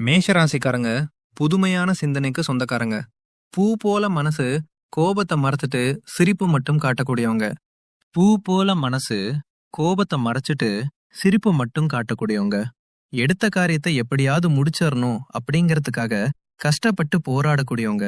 மேஷராசிக்காரங்க புதுமையான சிந்தனைக்கு சொந்தக்காரங்க. பூ போல மனசு கோபத்தை மறைச்சிட்டு சிரிப்பு மட்டும் காட்டக்கூடியவங்க. பூ போல மனசு கோபத்தை மறைச்சிட்டு சிரிப்பு மட்டும் காட்டக்கூடியவங்க. எடுத்த காரியத்தை எப்படியாவது முடிச்சிடணும் அப்படிங்கறதுக்காக கஷ்டப்பட்டு போராடக்கூடியவங்க.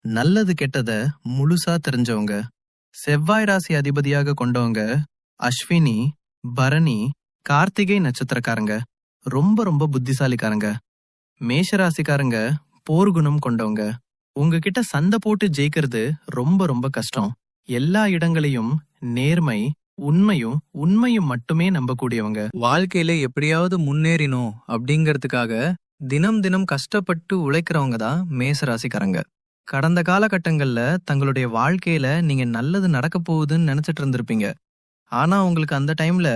நல்லது கெட்டத முழுசா தெரிஞ்சவங்க. செவ்வாய் ராசி அதிபதியாக கொண்டவங்க அஸ்வினி, பரணி, கார்த்திகை நட்சத்திரக்காரங்க. ரொம்ப ரொம்ப புத்திசாலிக்காரங்க. மேஷராசிக்காரங்க போர்க்குணம் கொண்டவங்க. உங்ககிட்ட சண்டை போட்டு ஜெயிக்கிறது ரொம்ப ரொம்ப கஷ்டம். எல்லா இடங்களையும் நேர்மை, உண்மையும் மட்டுமே நம்பக்கூடியவங்க. வாழ்க்கையில எப்படியாவது முன்னேறினோம் அப்படிங்கறதுக்காக தினம் தினம் கஷ்டப்பட்டு உழைக்கிறவங்க தான் மேஷராசிக்காரங்க. கடந்த காலகட்டங்கள்ல தங்களுடைய வாழ்க்கையில நீங்க நல்லது நடக்க போகுதுன்னு நினைச்சிட்டு இருந்திருப்பீங்க. ஆனா உங்களுக்கு அந்த டைம்ல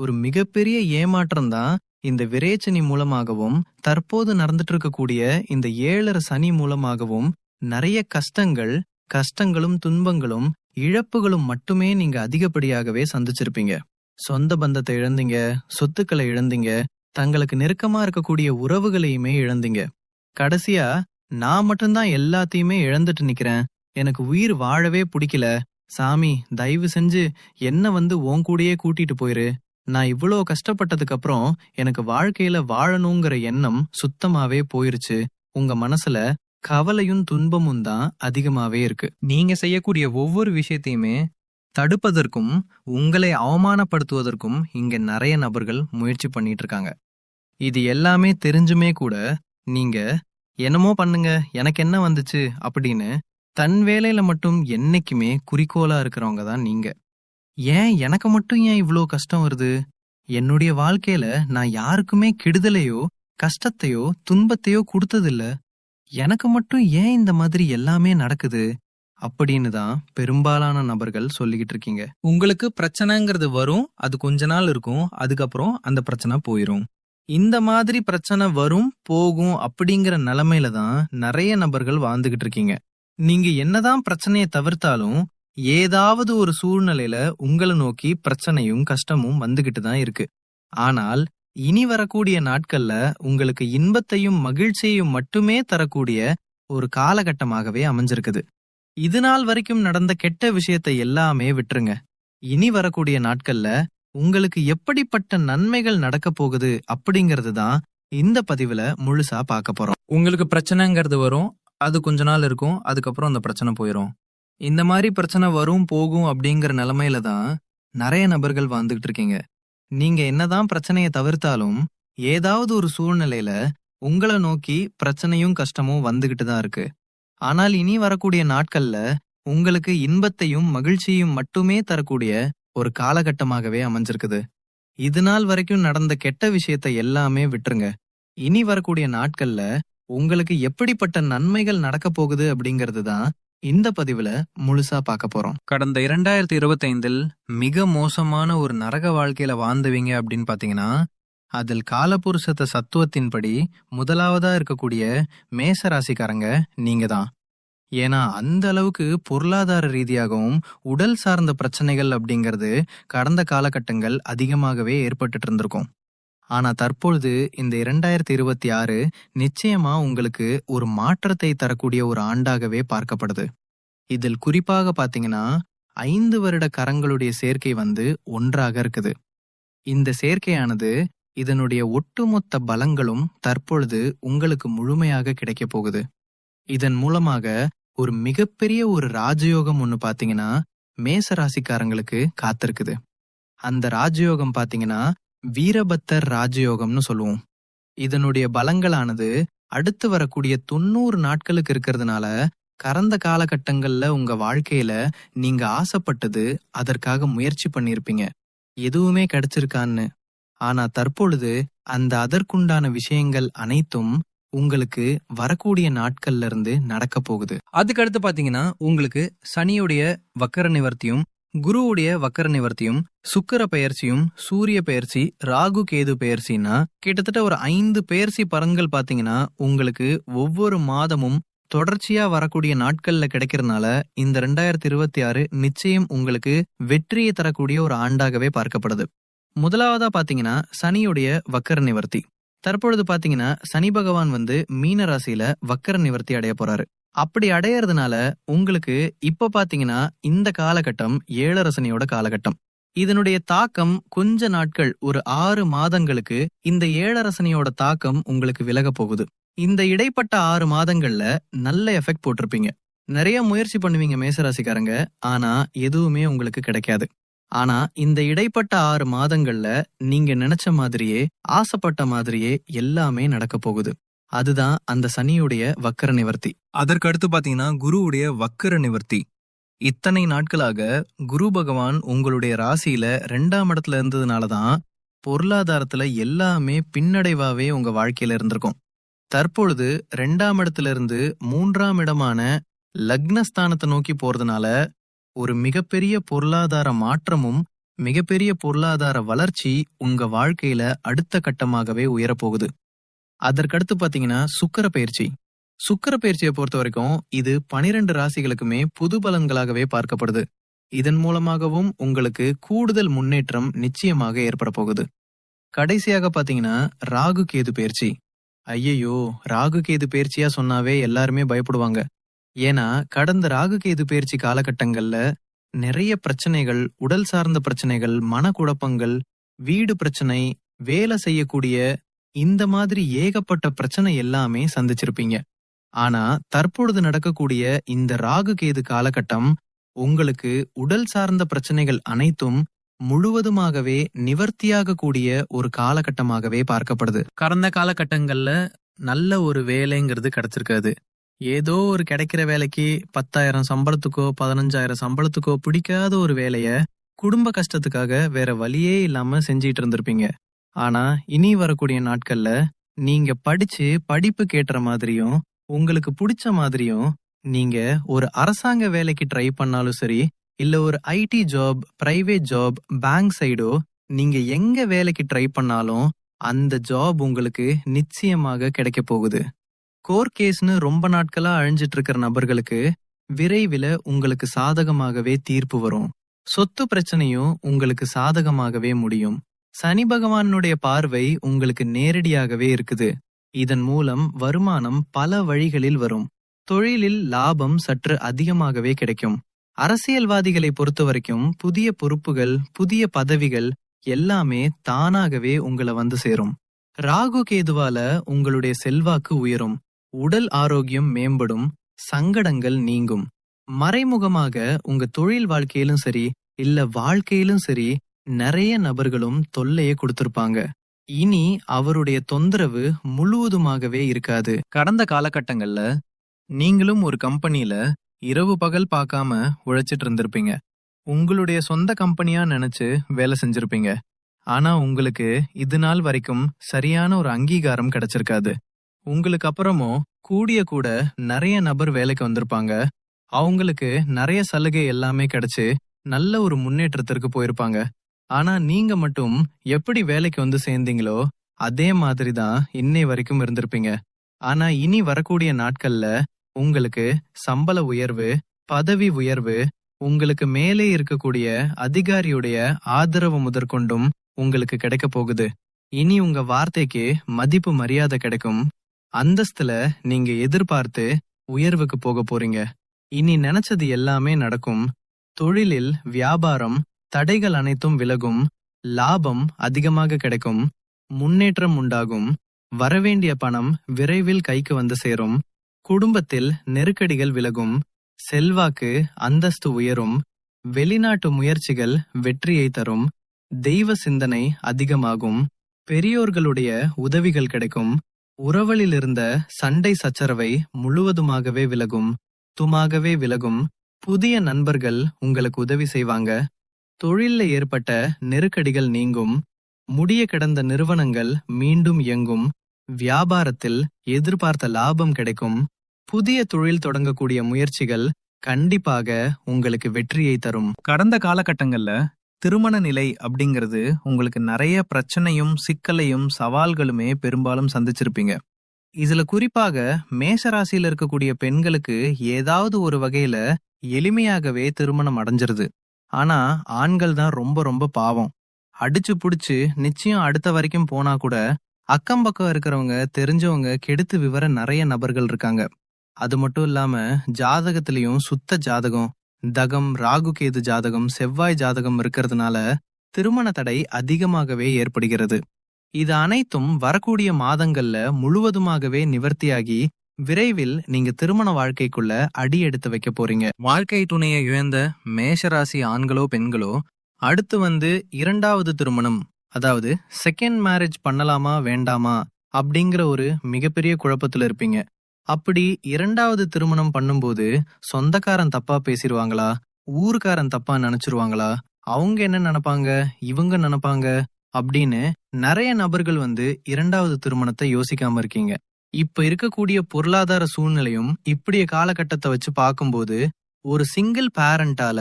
ஒரு மிகப்பெரிய ஏமாற்றம் தான் இந்த விரேச்சனி மூலமாகவும் தற்போது நடந்துட்டு இருக்கக்கூடிய இந்த 7 சனி மூலமாகவும் நிறைய கஷ்டங்களும் துன்பங்களும் இழப்புகளும் மட்டுமே நீங்க அதிகப்படியாகவே சந்திச்சிருப்பீங்க. சொந்த பந்தத்தை இழந்தீங்க, சொத்துக்களை இழந்தீங்க, தங்களுக்கு நெருக்கமா இருக்கக்கூடிய உறவுகளையுமே இழந்தீங்க. கடைசியா நான் மட்டும்தான் எல்லாத்தையுமே இழந்துட்டு நிக்கிறேன், எனக்கு உயிர் வாழவே பிடிக்கல, சாமி தயவு செஞ்சு என்ன உன் கூடயே கூட்டிட்டு போயிரு, நான் இவ்வளோ கஷ்டப்பட்டதுக்கு அப்புறம் எனக்கு வாழ்க்கையில வாழணுங்கிற எண்ணம் சுத்தமாவே போயிருச்சு. உங்க மனசுல கவலையும் துன்பமும் தான் அதிகமாவே இருக்கு. நீங்க செய்யக்கூடிய ஒவ்வொரு விஷயத்தையுமே தடுப்பதற்கும் உங்களை அவமானப்படுத்துவதற்கும் இங்க நிறைய நபர்கள் முயற்சி பண்ணிட்டு இருக்காங்க. இது எல்லாமே தெரிஞ்சுமே கூட நீங்க என்னமோ பண்ணுங்க, எனக்கு என்ன வந்துச்சு அப்படின்னு தன் வேலையில மட்டும் என்னைக்குமே குறிக்கோளா இருக்கிறவங்க தான் நீங்க. எனக்கு மட்டும் ஏன் இவ்வளோ கஷ்டம் வருது, என்னுடைய வாழ்க்கையில நான் யாருக்குமே கெடுதலையோ கஷ்டத்தையோ துன்பத்தையோ கொடுத்ததில்ல, எனக்கு மட்டும் ஏன் இந்த மாதிரி எல்லாமே நடக்குது அப்படின்னு தான் பெரும்பாலான நபர்கள் சொல்லிக்கிட்டு இருக்கீங்க. உங்களுக்கு பிரச்சனைங்கிறது வரும், அது கொஞ்ச நாள் இருக்கும், அதுக்கப்புறம் அந்த பிரச்சனை போயிரும். இந்த மாதிரி பிரச்சனை வரும் போகும் அப்படிங்கிற நிலைமையில தான் நிறைய நபர்கள் வாழ்ந்துகிட்டு இருக்கீங்க. நீங்க என்னதான் பிரச்சனையை தவிர்த்தாலும் ஏதாவது ஒரு சூழ்நிலையில உங்களை நோக்கி பிரச்சனையும் கஷ்டமும் வந்துகிட்டு தான் இருக்கு. ஆனால் இனி வரக்கூடிய நாட்கள்ல உங்களுக்கு இன்பத்தையும் மகிழ்ச்சியையும் மட்டுமே தரக்கூடிய ஒரு காலகட்டமாகவே அமைஞ்சிருக்குது. இது நாள் வரைக்கும் நடந்த கெட்ட விஷயத்தை எல்லாமே விட்டுருங்க. இனி வரக்கூடிய நாட்கள்ல உங்களுக்கு எப்படிப்பட்ட நன்மைகள் நடக்க போகுது அப்படிங்கிறது தான் இந்த பதிவுல முழுசா பார்க்க போறோம். உங்களுக்கு பிரச்சனைங்கிறது வரும், அது கொஞ்ச நாள் இருக்கும், அதுக்கப்புறம் அந்த பிரச்சனை போயிடும். இந்த மாதிரி பிரச்சனை வரும் போகும் அப்படிங்கிற நிலைமையில தான் நிறைய நபர்கள் வாழ்ந்துகிட்டு இருக்கீங்க. நீங்க என்னதான் பிரச்சனையை தவிர்த்தாலும் ஏதாவது ஒரு சூழ்நிலையில உங்களை நோக்கி பிரச்சனையும் கஷ்டமும் வந்துகிட்டு தான் இருக்கு. ஆனால் இனி வரக்கூடிய நாட்கள்ல உங்களுக்கு இன்பத்தையும் மகிழ்ச்சியும் மட்டுமே தரக்கூடிய ஒரு காலகட்டமாகவே அமைஞ்சிருக்குது. இது நாள் வரைக்கும் நடந்த கெட்ட விஷயத்தை எல்லாமே விட்டுருங்க. இனி வரக்கூடிய நாட்கள்ல உங்களுக்கு எப்படிப்பட்ட நன்மைகள் நடக்க போகுது அப்படிங்கிறது தான் இந்த பதிவுல முழுசா பார்க்க போறோம். கடந்த 2025 மிக மோசமான ஒரு நரக வாழ்க்கையில வாழ்ந்தவங்க அப்படின்னு பாத்தீங்கன்னா அதில் காலபுருஷத்த சத்துவத்தின்படி முதலாவதா இருக்கக்கூடிய மேச ராசிக்காரங்க நீங்க தான். ஏன்னா அந்த அளவுக்கு பொருளாதார ரீதியாகவும் உடல் சார்ந்த பிரச்சனைகள் அப்படிங்கிறது கடந்த காலகட்டங்கள் அதிகமாகவே ஏற்பட்டு இருந்திருக்கும். ஆனா தற்பொழுது இந்த 2026 நிச்சயமா உங்களுக்கு ஒரு மாற்றத்தை தரக்கூடிய ஒரு ஆண்டாகவே பார்க்கப்படுது. இதில் குறிப்பாக பாத்தீங்கன்னா 5 வருட கரங்களுடைய சேர்க்கை ஒன்றாக இருக்குது. இந்த சேர்க்கையானது இதனுடைய ஒட்டுமொத்த பலங்களும் தற்பொழுது உங்களுக்கு முழுமையாக கிடைக்க போகுது. இதன் மூலமாக ஒரு மிகப்பெரிய ஒரு ராஜயோகம் ஒண்ணு பாத்தீங்கன்னா மேச ராசிக்காரங்களுக்கு காத்திருக்குது. அந்த ராஜயோகம் பாத்தீங்கன்னா வீரபத்தர் ராஜயோகம்னு சொல்லுவோம். இதனுடைய பலங்களானது அடுத்து வரக்கூடிய 90 நாட்களுக்கு இருக்கிறதுனால கடந்த காலகட்டங்கள்ல உங்க வாழ்க்கையில நீங்க ஆசைப்பட்டது, அதற்காக முயற்சி பண்ணிருப்பீங்க, எதுவுமே கிடைச்சிருக்கான்னு. ஆனா தற்பொழுது அந்த அதற்குண்டான விஷயங்கள் அனைத்தும் உங்களுக்கு வரக்கூடிய நாட்கள்ல இருந்து நடக்க போகுது. அதுக்கடுத்து பாத்தீங்கன்னா உங்களுக்கு சனியுடைய வக்கர நிவர்த்தியும், குருவுடைய வக்கர நிவர்த்தியும், சுக்கிர பெயர்ச்சியும், சூரிய பெயர்ச்சி, ராகு கேது பெயர்ச்சின்னா கிட்டத்தட்ட ஒரு 5 பெயர்ச்சி பலன்கள் பாத்தீங்கன்னா உங்களுக்கு ஒவ்வொரு மாதமும் தொடர்ச்சியா வரக்கூடிய நாட்கள்ல கிடைக்கிறதுனால இந்த 2026 நிச்சயம் உங்களுக்கு வெற்றியை தரக்கூடிய ஒரு ஆண்டாகவே பார்க்கப்படுது. முதலாவதா பாத்தீங்கன்னா சனியுடைய வக்கர நிவர்த்தி. தற்பொழுது பாத்தீங்கன்னா சனி பகவான் மீன ராசியில வக்கர நிவர்த்தி அடைய போறாரு. அப்படி அடையறதுனால உங்களுக்கு இப்ப பாத்தீங்கன்னா இந்த காலகட்டம் ஏழரை சனியோட காலகட்டம். இதனுடைய தாக்கம் கொஞ்ச நாட்கள், ஒரு 6 மாதங்களுக்கு இந்த ஏழரை சனியோட தாக்கம் உங்களுக்கு விலக போகுது. இந்த இடைப்பட்ட 6 மாதங்கள்ல நல்ல எஃபெக்ட் போட்டிருப்பீங்க. நிறைய முயற்சி பண்ணுவீங்க மேசராசிக்காரங்க. ஆனா எதுவுமே உங்களுக்கு கிடைக்காது. ஆனா இந்த இடைப்பட்ட 6 மாதங்கள்ல நீங்க நினைச்ச மாதிரியே, ஆசைப்பட்ட மாதிரியே எல்லாமே நடக்க போகுது. அதுதான் அந்த சனியுடைய வக்கர நிவர்த்தி. அதற்கு அடுத்து பாத்தீங்கன்னா குருவுடைய வக்கர நிவர்த்தி. இத்தனை நாட்களாக குரு பகவான் உங்களுடைய ராசியில 2ஆம் இடத்துல இருந்ததுனாலதான் பொருளாதாரத்துல எல்லாமே பின்னடைவாவே உங்க வாழ்க்கையில இருந்திருக்கும். தற்பொழுது 2ஆம் இடத்துல இருந்து 3ஆம் இடமான லக்னஸ்தானத்தை நோக்கி போறதுனால ஒரு மிகப்பெரிய பொருளாதார மாற்றமும் மிகப்பெரிய பொருளாதார வளர்ச்சி உங்க வாழ்க்கையில அடுத்த கட்டமாகவே உயரப்போகுது. அதற்கடுத்து பாத்தீங்கன்னா சுக்கிர பயிற்சி. சுக்கிர பயிற்சியை பொறுத்த வரைக்கும் இது 12 ராசிகளுக்குமே புது பலன்களாகவே பார்க்கப்படுது. இதன் மூலமாகவும் உங்களுக்கு கூடுதல் முன்னேற்றம் நிச்சயமாக ஏற்பட போகுது. கடைசியாக பாத்தீங்கன்னா ராகு கேது பயிற்சி. ஐயையோ, ராகு கேது பயிற்சியா சொன்னாவே எல்லாருமே பயப்படுவாங்க. ஏன்னா கடந்த ராகு கேது பயிற்சி காலகட்டங்கள்ல நிறைய பிரச்சனைகள், உடல் சார்ந்த பிரச்சனைகள், மனக்குழப்பங்கள், வீடு பிரச்சனை, வேலை செய்யக்கூடிய இந்த மாதிரி ஏகப்பட்ட பிரச்சனை எல்லாமே சந்திச்சிருப்பீங்க. ஆனா தற்பொழுது நடக்கக்கூடிய இந்த ராகு கேது காலகட்டம் உங்களுக்கு உடல் சார்ந்த பிரச்சனைகள் அனைத்தும் முழுவதுமாகவே நிவர்த்தியாக கூடிய ஒரு காலகட்டமாகவே பார்க்கப்படுது. கடந்த காலகட்டங்கள்ல நல்ல ஒரு வேலைங்கிறது கிடைச்சிருக்காது. ஏதோ ஒரு கிடைக்கிற வேலைக்கு 10,000 சம்பளத்துக்கோ 15,000 சம்பளத்துக்கோ பிடிக்காத ஒரு வேலைய குடும்ப கஷ்டத்துக்காக வேற வழியே இல்லாம செஞ்சிட்டு இருந்திருப்பீங்க. ஆனா இனி வரக்கூடிய நாட்கள்ல நீங்க படிச்சு படிப்பு கேட்டுற மாதிரியும் உங்களுக்கு பிடிச்ச மாதிரியும் நீங்க ஒரு அரசாங்க வேலைக்கு ட்ரை பண்ணாலும் சரி, இல்ல ஒரு IT job, private job, bank சைடோ நீங்க எங்க வேலைக்கு ட்ரை பண்ணாலும் அந்த ஜாப் உங்களுக்கு நிச்சயமாக கிடைக்க போகுது. கோர் கேஸ்னு ரொம்ப நாட்களா அழிஞ்சிட்டு இருக்கிற நபர்களுக்கு விரைவில் உங்களுக்கு சாதகமாகவே தீர்ப்பு வரும். சொத்து பிரச்சனையும் உங்களுக்கு சாதகமாகவே முடியும். சனி பகவானுடைய பார்வை உங்களுக்கு நேரடியாகவே இருக்குது. இதன் மூலம் வருமானம் பல வழிகளில் வரும். தொழிலில் லாபம் சற்று அதிகமாகவே கிடைக்கும். அரசியல்வாதிகளை பொறுத்த வரைக்கும் புதிய பொறுப்புகள், புதிய பதவிகள் எல்லாமே தானாகவே உங்களை வந்து சேரும். ராகு கேதுவால உங்களுடைய செல்வாக்கு உயரும். உடல் ஆரோக்கியம் மேம்படும். சங்கடங்கள் நீங்கும். மறைமுகமாக உங்க தொழில் வாழ்க்கையிலும் சரி, இல்ல வாழ்க்கையிலும் சரி, நிறைய நபர்களும் தொல்லையை கொடுத்திருப்பாங்க. இனி அவருடைய தொந்தரவு முழுவதுமாகவே இருக்காது. கடந்த காலகட்டங்கள்ல நீங்களும் ஒரு கம்பெனில இரவு பகல் பார்க்காம உழைச்சிட்டு இருந்திருப்பீங்க. உங்களுடைய சொந்த கம்பெனியா நினைச்சு வேலை செஞ்சிருப்பீங்க. ஆனா உங்களுக்கு இது நாள் வரைக்கும் சரியான ஒரு அங்கீகாரம் கிடைச்சிருக்காது. உங்களுக்கு அப்புறமும் கூடிய கூட நிறைய நபர் வேலைக்கு வந்திருப்பாங்க. அவங்களுக்கு நிறைய சலுகை எல்லாமே கிடைச்சு நல்ல ஒரு முன்னேற்றத்திற்கு போயிருப்பாங்க. ஆனா நீங்க மட்டும் எப்படி வேலைக்கு வந்து சேர்ந்தீங்களோ அதே மாதிரி தான் இன்னை வரைக்கும் இருந்திருப்பீங்க. ஆனா இனி வரக்கூடிய நாட்கள்ல உங்களுக்கு சம்பள உயர்வு, பதவி உயர்வு, உங்களுக்கு மேலே இருக்கக்கூடிய அதிகாரியுடைய ஆதரவு முதற்கொண்டும் உங்களுக்கு கிடைக்க போகுது. இனி உங்க வார்த்தைக்கு மதிப்பு மரியாதை கிடைக்கும். அந்தஸ்துல நீங்க எதிர்பார்த்து உயர்வுக்கு போக போறீங்க. இனி நினைச்சது எல்லாமே நடக்கும். தொழிலில் வியாபாரம் தடைகள் அனைத்தும் விலகும். லாபம் அதிகமாக கிடைக்கும். முன்னேற்றம் உண்டாகும். வரவேண்டிய பணம் விரைவில் கைக்கு வந்து சேரும். குடும்பத்தில் நெருக்கடிகள் விலகும். செல்வாக்கு அந்தஸ்து உயரும். வெளிநாட்டு முயற்சிகள் வெற்றியை தரும். தெய்வ சிந்தனை அதிகமாகும். பெரியோர்களுடைய உதவிகள் கிடைக்கும். உறவலில் இருந்த சண்டை சச்சரவை முழுவதுமாகவே விலகும். துமாகவே விலகும். புதிய நண்பர்கள் உங்களுக்கு உதவி செய்வாங்க. தொழில்ல ஏற்பட்ட நெருக்கடிகள் நீங்கும். முடிய கிடந்த நிறுவனங்கள் மீண்டும் இயங்கும். வியாபாரத்தில் எதிர்பார்த்த லாபம் கிடைக்கும். புதிய தொழில் தொடங்கக்கூடிய முயற்சிகள் கண்டிப்பாக உங்களுக்கு வெற்றியை தரும். கடந்த காலகட்டங்கள்ல திருமண நிலை அப்படிங்கிறது உங்களுக்கு நிறைய பிரச்சனையும் சிக்கலையும் சவால்களுமே பெரும்பாலும் சந்திச்சிருப்பீங்க. இதுல குறிப்பாக மேஷராசியில இருக்கக்கூடிய பெண்களுக்கு ஏதாவது ஒரு வகையில எளிமையாகவே திருமணம் அடைஞ்சிருது. ஆனா ஆண்கள் தான் ரொம்ப ரொம்ப பாவம். அடிச்சு புடிச்சு நிச்சயம் அடுத்த வரைக்கும் போனா கூட அக்கம் பக்கம் இருக்கிறவங்க, தெரிஞ்சவங்க கெடுத்து விவர நிறைய நபர்கள் இருக்காங்க. அது மட்டும் இல்லாம ஜாதகத்திலயும் சுத்த ஜாதகம், தகம், ராகு கேது ஜாதகம், செவ்வாய் ஜாதகம் இருக்கிறதுனால திருமண தடை அதிகமாகவே ஏற்படுகிறது. இது அனைத்தும் வரக்கூடிய மாதங்கள்ல முழுவதுமாகவே நிவர்த்தியாகி விரைவில் நீங்க திருமண வாழ்க்கைக்குள்ள அடி எடுத்து வைக்க போறீங்க. வாழ்க்கை துணையை இழந்த மேஷராசி ஆண்களோ பெண்களோ அடுத்து இரண்டாவது திருமணம், அதாவது செகண்ட் மேரேஜ் பண்ணலாமா வேண்டாமா அப்படிங்கிற ஒரு மிகப்பெரிய குழப்பத்துல இருப்பீங்க. அப்படி இரண்டாவது திருமணம் பண்ணும்போது சொந்தக்காரன் தப்பா பேசிடுவாங்களா, ஊருக்காரன் தப்பா நினைச்சிருவாங்களா, அவங்க என்ன நினைப்பாங்க, இவங்க நினைப்பாங்க அப்படின்னு நிறைய நபர்கள் இரண்டாவது திருமணத்தை யோசிக்காம இருக்கீங்க. இப்ப இருக்கக்கூடிய பொருளாதார சூழ்நிலையும் இப்படிய காலகட்டத்தை வச்சு பார்க்கும்போது ஒரு சிங்கிள் பேரண்டால,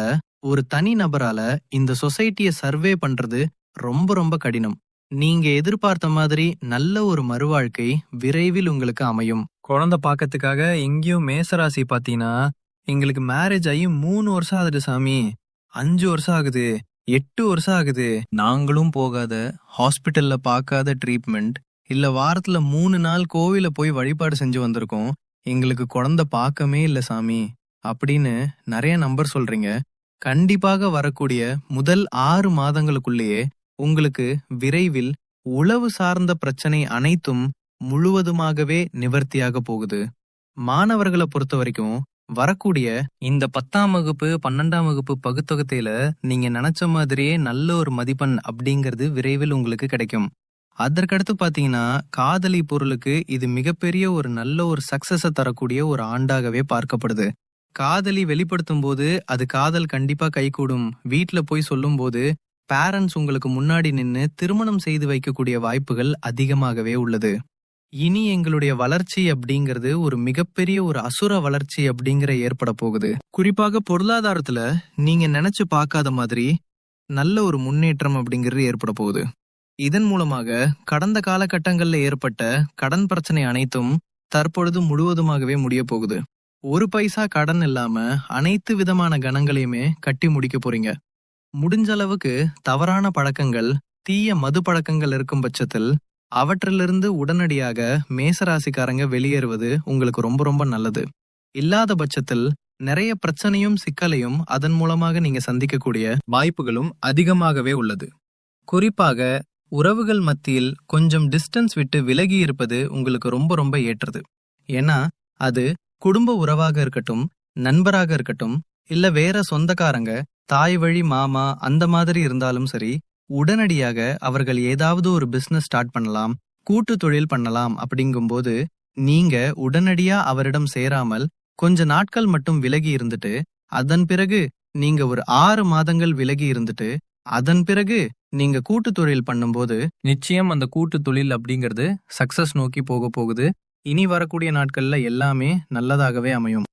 ஒரு தனி நபரால இந்த சொசைட்டிய சர்வே பண்றது ரொம்ப ரொம்ப கடினம். நீங்க எதிர்பார்த்த மாதிரி நல்ல ஒரு மறுவாழ்க்கை விரைவில் உங்களுக்கு அமையும். குழந்தை பாக்கிறதுக்காக எங்கேயும் மேசராசி பாத்தீங்கன்னா, எங்களுக்கு மேரேஜ் ஆகி 3 வருஷம் ஆகுது சாமி, 5 வருஷம் ஆகுது, 8 வருஷம் ஆகுது, நாங்களும் போகாத ஹாஸ்பிட்டல்ல பார்க்காத ட்ரீட்மெண்ட், இல்ல வாரத்துல 3 நாள் கோவில போய் வழிபாடு செஞ்சு வந்திருக்கோம், எங்களுக்கு குழந்தை பார்க்கமே இல்ல சாமி அப்படின்னு நிறைய நம்பர் சொல்றீங்க. கண்டிப்பாக வரக்கூடிய முதல் 6 மாதங்களுக்குள்ளேயே உங்களுக்கு விரைவில் உளவு சார்ந்த பிரச்சனை அனைத்தும் முழுவதுமாகவே நிவர்த்தியாக போகுது. மாணவர்களை பொறுத்த வரைக்கும் வரக்கூடிய இந்த 10ஆம் வகுப்பு 12ஆம் வகுப்பு பகுத்தொகுத்தையில நீங்க நினைச்ச மாதிரியே நல்ல ஒரு மதிப்பெண் அப்படிங்கிறது விரைவில் உங்களுக்கு கிடைக்கும். அதற்கடுத்து பாத்தீங்கன்னா காதலி பொருளுக்கு இது மிகப்பெரிய ஒரு நல்ல ஒரு சக்சஸ தரக்கூடிய ஒரு ஆண்டாகவே பார்க்கப்படுது. காதலி வெளிப்படுத்தும் போது அது காதல் கண்டிப்பா கைகூடும். வீட்டுல போய் சொல்லும் போது பேரண்ட்ஸ் உங்களுக்கு முன்னாடி நின்னு திருமணம் செய்து வைக்கக்கூடிய வாய்ப்புகள் அதிகமாகவே உள்ளது. இனி எங்களுடைய வளர்ச்சி அப்படிங்கிறது ஒரு மிகப்பெரிய ஒரு அசுர வளர்ச்சி அப்படிங்கிற ஏற்பட போகுது. குறிப்பாக பொருளாதாரத்துல நீங்க நினைச்சு பார்க்காத மாதிரி நல்ல ஒரு முன்னேற்றம் அப்படிங்கிறது ஏற்பட போகுது. இதன் மூலமாக கடந்த காலகட்டங்கள்ல ஏற்பட்ட கடன் பிரச்சனை அனைத்தும் தற்பொழுது முழுவதுமாகவே முடிய போகுது. ஒரு பைசா கடன் இல்லாம அனைத்து விதமான கணங்களையுமே கட்டி முடிக்க போறீங்க. முடிஞ்ச அளவுக்கு தவறான பழக்கங்கள், தீய மது பழக்கங்கள் இருக்கும் பட்சத்தில் அவற்றிலிருந்து உடனடியாக மேசராசிக்காரங்க வெளியேறுவது உங்களுக்கு ரொம்ப ரொம்ப நல்லது. இல்லாத பட்சத்தில் நிறைய பிரச்சனையும் சிக்கலையும் அதன் மூலமாக நீங்க சந்திக்கக்கூடிய வாய்ப்புகளும் அதிகமாகவே உள்ளது. குறிப்பாக உறவுகள் மத்தியில் கொஞ்சம் டிஸ்டன்ஸ் விட்டு விலகி இருப்பது உங்களுக்கு ரொம்ப ரொம்ப ஏற்றது. ஏன்னா அது குடும்ப உறவாக இருக்கட்டும், நண்பராக இருக்கட்டும், இல்ல வேற சொந்தக்காரங்க, தாய் வழி மாமா அந்த மாதிரி இருந்தாலும் சரி, உடனடியாக அவர்கள் ஏதாவது ஒரு பிசினஸ் ஸ்டார்ட் பண்ணலாம், கூட்டு தொழில் பண்ணலாம் அப்படிங்கும்போது நீங்க உடனடியா அவரிடம் சேராமல் கொஞ்ச நாட்கள் மட்டும் விலகி இருந்துட்டு, அதன் பிறகு நீங்க ஒரு 6 மாதங்கள் விலகி இருந்துட்டு, அதன் பிறகு நீங்க கூட்டு தொழில் பண்ணும்போது நிச்சயம் அந்த கூட்டு தொழில் அப்படிங்கிறது சக்சஸ் நோக்கி போக போகுது. இனி வரக்கூடிய நாட்கள்ல எல்லாமே நல்லதாகவே அமையும்.